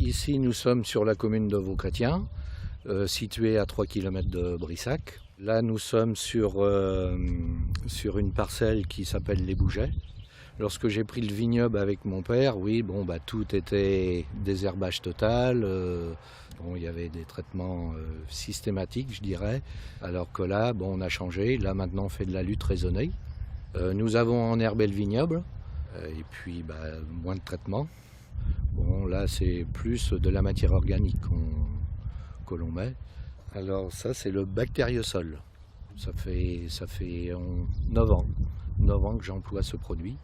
Ici, nous sommes sur la commune de Vauchrétien, située à 3 km de Brissac. Là, nous sommes sur une parcelle qui s'appelle Les Bougets. Lorsque j'ai pris le vignoble avec mon père, oui, bon, tout était désherbage total. Il y avait des traitements systématiques, je dirais. Alors que là, bon, on a changé. Là, maintenant, on fait de la lutte raisonnée. Nous avons enherbé le vignoble et puis moins de traitement. Bon, là, c'est plus de la matière organique que l'on met. Alors ça, c'est le bactériosol. Ça fait 9 ans que j'emploie ce produit.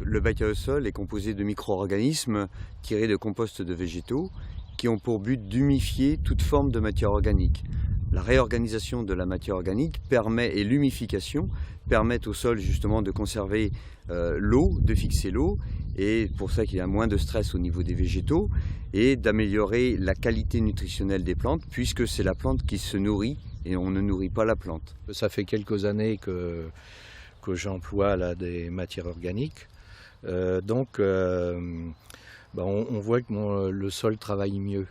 Le bactériosol est composé de micro-organismes tirés de compost de végétaux qui ont pour but d'humifier toute forme de matière organique. La réorganisation de la matière organique et l'humification permettent au sol justement de conserver l'eau, de fixer l'eau, et pour ça qu'il y a moins de stress au niveau des végétaux, et d'améliorer la qualité nutritionnelle des plantes, puisque c'est la plante qui se nourrit et on ne nourrit pas la plante. Ça fait quelques années que j'emploie là, des matières organiques. On voit que le sol travaille mieux.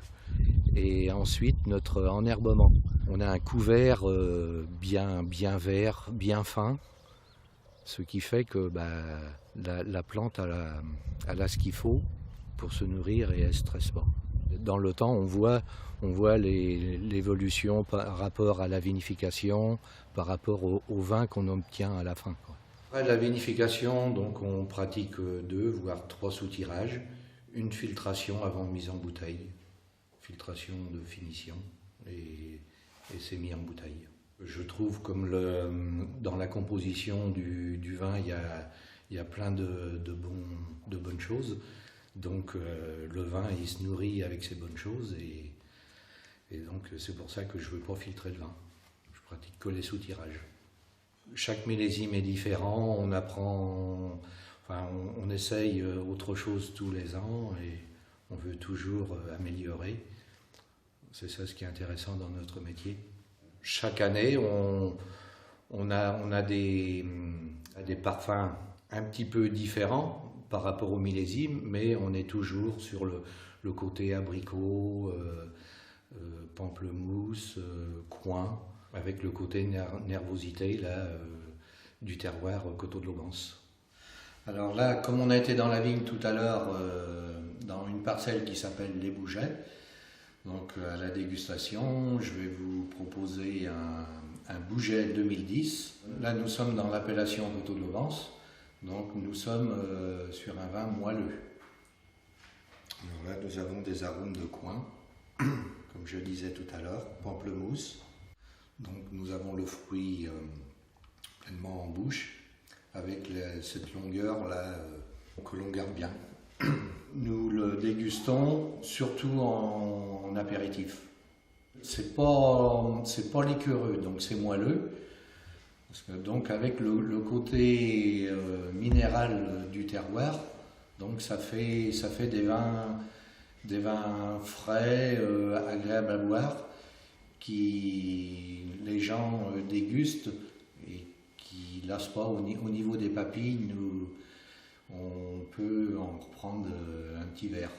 Et ensuite, notre enherbement. On a un couvert bien vert, bien fin, ce qui fait que la plante elle a ce qu'il faut pour se nourrir et elle ne stresse pas. Dans le temps, on voit l'évolution par rapport à la vinification, par rapport au vin qu'on obtient à la fin. Après la vinification, donc on pratique 2 voire 3 soutirages, une filtration avant mise en bouteille, filtration de finition et c'est mis en bouteille. Je trouve comme dans la composition du vin, il y a plein de bonnes choses. Donc le vin, il se nourrit avec ces bonnes choses et donc c'est pour ça que je ne veux pas filtrer le vin. Je pratique que les soutirages. Chaque millésime est différent, on apprend, on essaye autre chose tous les ans et on veut toujours améliorer. C'est ça ce qui est intéressant dans notre métier. Chaque année, on a des parfums un petit peu différents par rapport au millésime, mais on est toujours sur le côté abricot, pamplemousse, coing, avec le côté nervosité là, du terroir Coteaux de Logance. Alors là, comme on a été dans la vigne tout à l'heure, dans une parcelle qui s'appelle Les Bougets, donc à la dégustation, je vais vous proposer un Bouget 2010. Là, nous sommes dans l'appellation Coteaux de Logance, donc nous sommes sur un vin moelleux. Alors là, nous avons des arômes de coing, comme je disais tout à l'heure, pamplemousse. Donc nous avons le fruit pleinement en bouche, avec cette longueur là que l'on garde bien. Nous le dégustons surtout en apéritif. C'est pas liquoreux, donc c'est moelleux. Parce que, donc avec le côté minéral du terroir, donc ça fait des vins frais, agréables à boire, qui les gens dégustent et qui ne lassent pas au niveau des papilles. On peut en reprendre un petit verre.